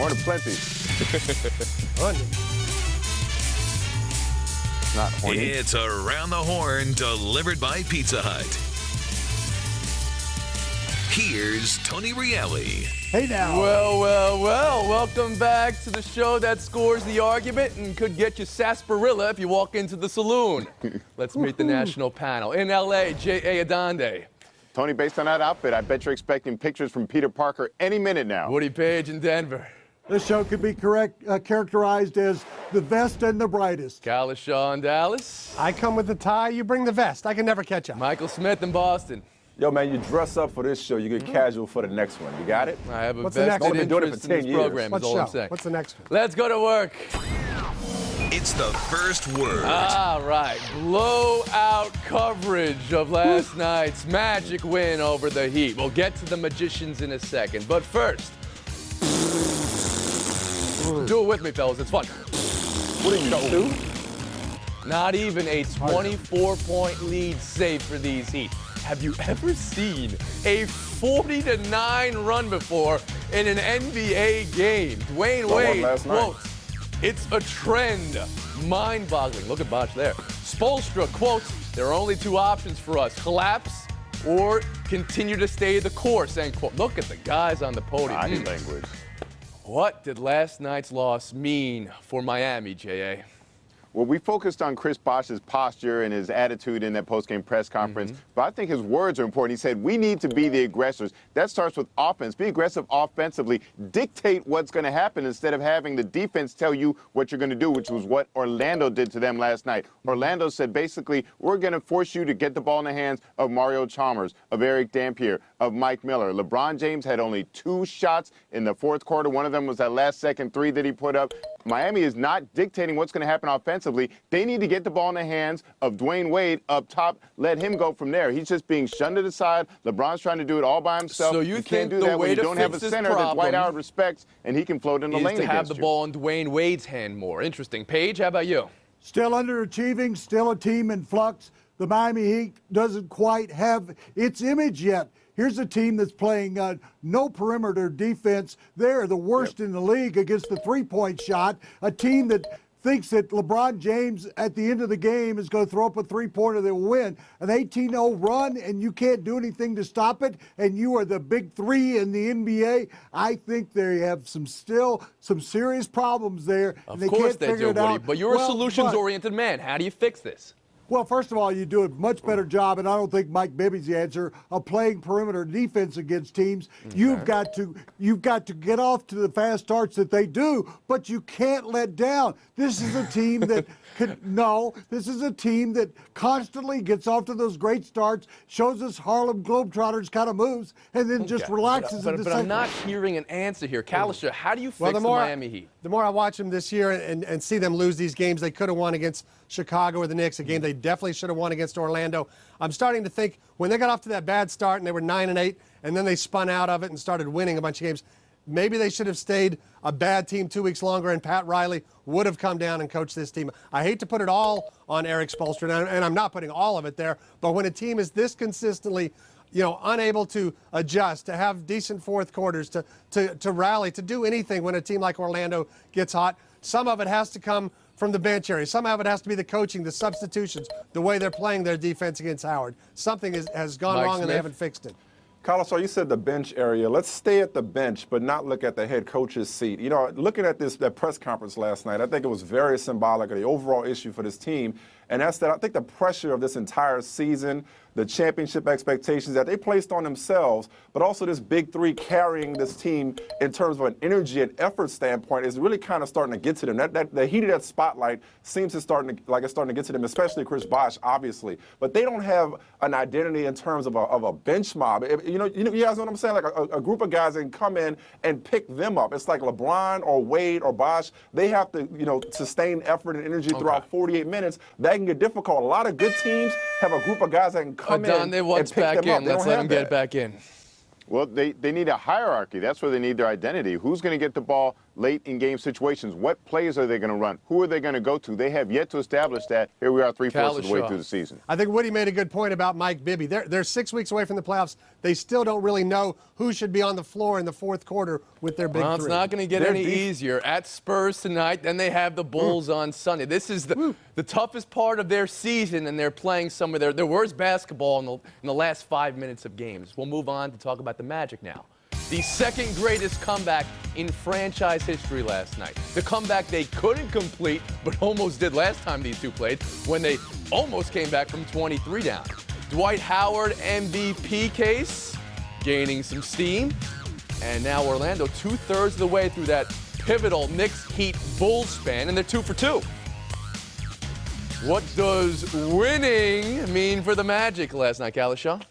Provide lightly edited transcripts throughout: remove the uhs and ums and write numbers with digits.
Horn plenty. Not horny. It's Around the Horn, delivered by Pizza Hut. Here's Tony Reale. Hey now. Well. Welcome back to the show that scores the argument and could get you sarsaparilla if you walk into the saloon. Let's meet the national panel. In L.A., J.A. Adande. Tony, based on that outfit, I bet you're expecting pictures from Peter Parker any minute now. Woody Page in Denver. This show could be characterized as the best and the brightest. Kala Shaw in Dallas. I come with the tie, you bring the vest. I can never catch up. Michael Smith in Boston. Yo, man, you dress up for this show, you get casual for the next one. You got it? I have a What's the next vested one? Doing it interest for in 10 this program, What is all show? I'm saying. What's the next one? Let's go to work. It's the first word. All right, blowout coverage of last night's Magic win over the Heat. We'll get to the Magicians in a second, but first, do it with me, fellas. It's fun. What are you, two? Not even a 24-point lead save for these Heat. Have you ever seen a 40-9 run before in an NBA game? Dwayne Wade quotes, "It's a trend." Mind-boggling. Look at Bosh there. Spoelstra quotes, "There are only two options for us, collapse or continue to stay the course," end quote. Look at the guys on the podium. Body language. What did last night's loss mean for Miami, J.A.? Well, we focused on Chris Bosh's posture and his attitude in that post-game press conference, but I think his words are important. He said, we need to be the aggressors. That starts with offense. Be aggressive offensively. Dictate what's going to happen instead of having the defense tell you what you're going to do, which was what Orlando did to them last night. Orlando said, basically, we're going to force you to get the ball in the hands of Mario Chalmers, of Eric Dampier, of Mike Miller. LeBron James had only 2 shots in the fourth quarter. One of them was that last-second 3 that he put up. Miami is not dictating what's going to happen offensively. They need to get the ball in the hands of Dwayne Wade up top. Let him go from there. He's just being shunned to the side. LeBron's trying to do it all by himself. So you can't think do the that way when you to don't have a fix this center that Dwight problem Howard respects, and he can float in the lane is to have against the you. ball in Dwayne Wade's hand more. Interesting. Paige, how about you? Still underachieving, still a team in flux. The Miami Heat doesn't quite have its image yet. Here's a team that's playing no perimeter defense. They're the worst in the league against the three-point shot. A team that thinks that LeBron James at the end of the game is going to throw up a three-pointer that will win. An 18-0 run, and you can't do anything to stop it, and you are the big three in the NBA. I think they have still some serious problems there. Of and they course can't they figure do, it Woody, out. but you're a solutions-oriented man. How do you fix this? Well, first of all, you do a much better job, and I don't think Mike Bibby's the answer, of playing perimeter defense against teams. Okay. You've got to get off to the fast starts that they do, but you can't let down. This is a team that this is a team that constantly gets off to those great starts, shows us Harlem Globetrotters kind of moves, and then just relaxes. But I'm not hearing an answer here. Kalisha, how do you fix the Miami Heat? The more I watch them this year and see them lose these games they could have won against Chicago or the Knicks, a game they definitely should have won against Orlando, I'm starting to think when they got off to that bad start and they were 9-8 and then they spun out of it and started winning a bunch of games, maybe they should have stayed a bad team 2 weeks longer and Pat Riley would have come down and coached this team. I hate to put it all on Eric Spoelstra, and I'm not putting all of it there, but when a team is this consistently unable to adjust, to have decent fourth quarters, to rally, to do anything when a team like Orlando gets hot, some of it has to come from the bench area. Some of it has to be the coaching, the substitutions, the way they're playing their defense against Howard. Something has gone wrong and they haven't fixed it. Carlos, you said the bench area. Let's stay at the bench, but not look at the head coach's seat. Looking at that press conference last night, I think it was very symbolic of the overall issue for this team. And that's that I think the pressure of this entire season, the championship expectations that they placed on themselves, but also this big three carrying this team in terms of an energy and effort standpoint is really kind of starting to get to them. The heat of that spotlight seems it's starting to get to them, especially Chris Bosh, obviously. But they don't have an identity in terms of a bench mob. You guys know what I'm saying? Like a group of guys that can come in and pick them up. It's like LeBron or Wade or Bosh. They have to, sustain effort and energy throughout 48 minutes. That can get difficult. A lot of good teams have a group of guys that can come in and pick them up. Let's let him get back in. Well, they need a hierarchy. That's where they need their identity. Who's going to get the ball late in game situations? What plays are they going to run? Who are they going to go to? They have yet to establish that. Here we are 3/4 of the way through the season. I think Woody made a good point about Mike Bibby. They're 6 weeks away from the playoffs. They still don't really know who should be on the floor in the fourth quarter with their big three. It's not going to get any easier. At Spurs tonight, then they have the Bulls on Sunday. This is the toughest part of their season, and they're playing some of their worst basketball in the last 5 minutes of games. We'll move on to talk about the Magic now. The second greatest comeback in franchise history last night. The comeback they couldn't complete, but almost did last time these two played, when they almost came back from 23 down. Dwight Howard MVP case gaining some steam. And now Orlando 2/3 of the way through that pivotal Knicks-Heat-Bulls span, and they're 2 for 2. What does winning mean for the Magic last night, Kalisha?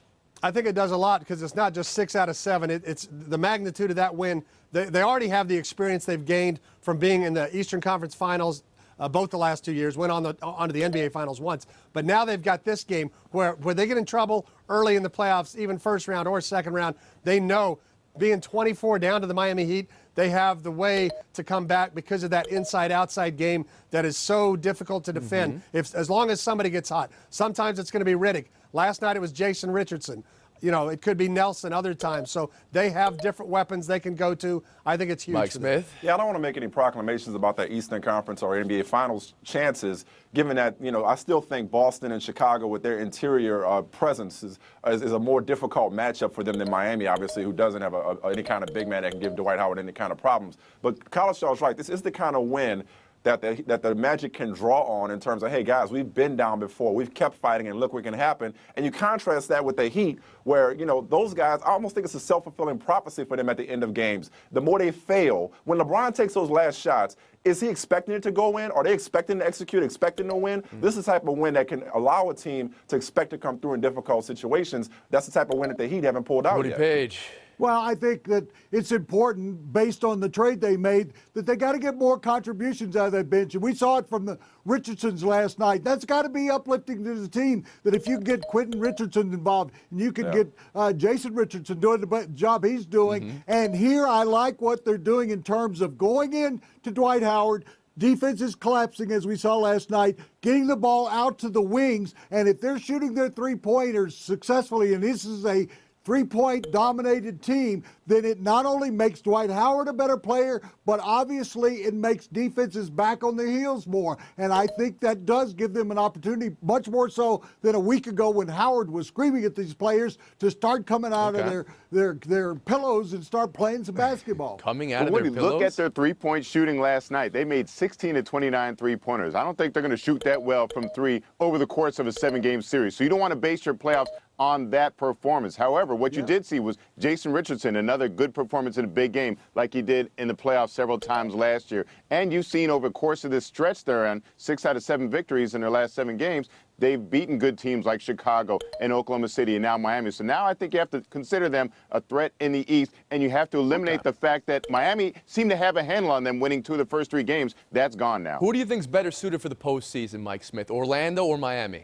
I think it does a lot because it's not just 6 out of 7. It's the magnitude of that win. They already have the experience they've gained from being in the Eastern Conference Finals both the last 2 years, went onto the NBA Finals once. But now they've got this game where they get in trouble early in the playoffs, even first round or second round. They know being 24 down to the Miami Heat, they have the way to come back because of that inside-outside game that is so difficult to defend. As long as somebody gets hot. Sometimes it's going to be Riddick. Last night it was Jason Richardson. You know, it could be Nelson other times. So they have different weapons they can go to. I think it's huge. Mike Smith? Yeah, I don't want to make any proclamations about that Eastern Conference or NBA Finals chances, given that, you know, I still think Boston and Chicago with their interior presence is a more difficult matchup for them than Miami, obviously, who doesn't have any kind of big man that can give Dwight Howard any kind of problems. But Kalishaw's right. This is the kind of win that the Magic can draw on in terms of, hey, guys, we've been down before. We've kept fighting, and look what can happen. And you contrast that with the Heat, where, you know, those guys, I almost think it's a self-fulfilling prophecy for them at the end of games. The more they fail, when LeBron takes those last shots, is he expecting it to go in? Are they expecting to execute, expecting to win? This is the type of win that can allow a team to expect to come through in difficult situations. That's the type of win that the Heat haven't pulled out Woody yet. Page. Well, I think that it's important, based on the trade they made, that they got to get more contributions out of that bench. And we saw it from the Richardsons last night. That's got to be uplifting to the team, that if you can get Quentin Richardson involved and you can get Jason Richardson doing the job he's doing. And here I like what they're doing in terms of going in to Dwight Howard. Defense is collapsing, as we saw last night, getting the ball out to the wings. And if they're shooting their three-pointers successfully, and this is a three-point dominated team, then it not only makes Dwight Howard a better player, but obviously it makes defenses back on their heels more. And I think that does give them an opportunity, much more so than a week ago when Howard was screaming at these players to start coming out of their pillows and start playing some basketball. Coming out of when their you pillows? look at their three-point shooting last night, they made 16 of 29 three-pointers. I don't think they're going to shoot that well from three over the course of a 7-game series. So you don't want to base your playoffs on that performance. However, what you did see was Jason Richardson, another good performance in a big game like he did in the playoffs several times last year. And you've seen over the course of this stretch they're on, 6 out of 7 victories in their last 7 games. They've beaten good teams like Chicago and Oklahoma City and now Miami. So now I think you have to consider them a threat in the East, and you have to eliminate the fact that Miami seemed to have a handle on them winning 2 of the first 3 games. That's gone now. Who do you think's better suited for the postseason, Mike Smith, Orlando or Miami?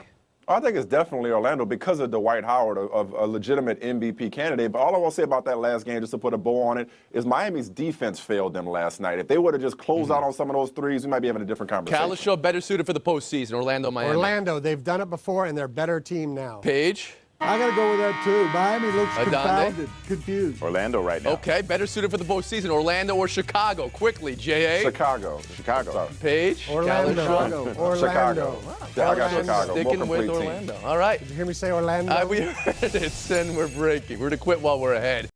I think it's definitely Orlando because of Dwight Howard, of a legitimate MVP candidate. But all I want to say about that last game, just to put a bow on it, is Miami's defense failed them last night. If they would have just closed out on some of those threes, we might be having a different conversation. Kalisha better suited for the postseason, Orlando, Miami. Orlando, they've done it before, and they're a better team now. Page? I got to go with that, too. Miami looks confounded, confused. Orlando right now. Okay, better suited for the postseason, Orlando or Chicago? Quickly, J.A. Chicago. Chicago. Page? Orlando. Kalisha? Orlando. Chicago. Yeah, I got Chicago. Sticking More with complete team. Orlando. All right. Did you hear me say Orlando? We heard it, and we're breaking. We're to quit while we're ahead.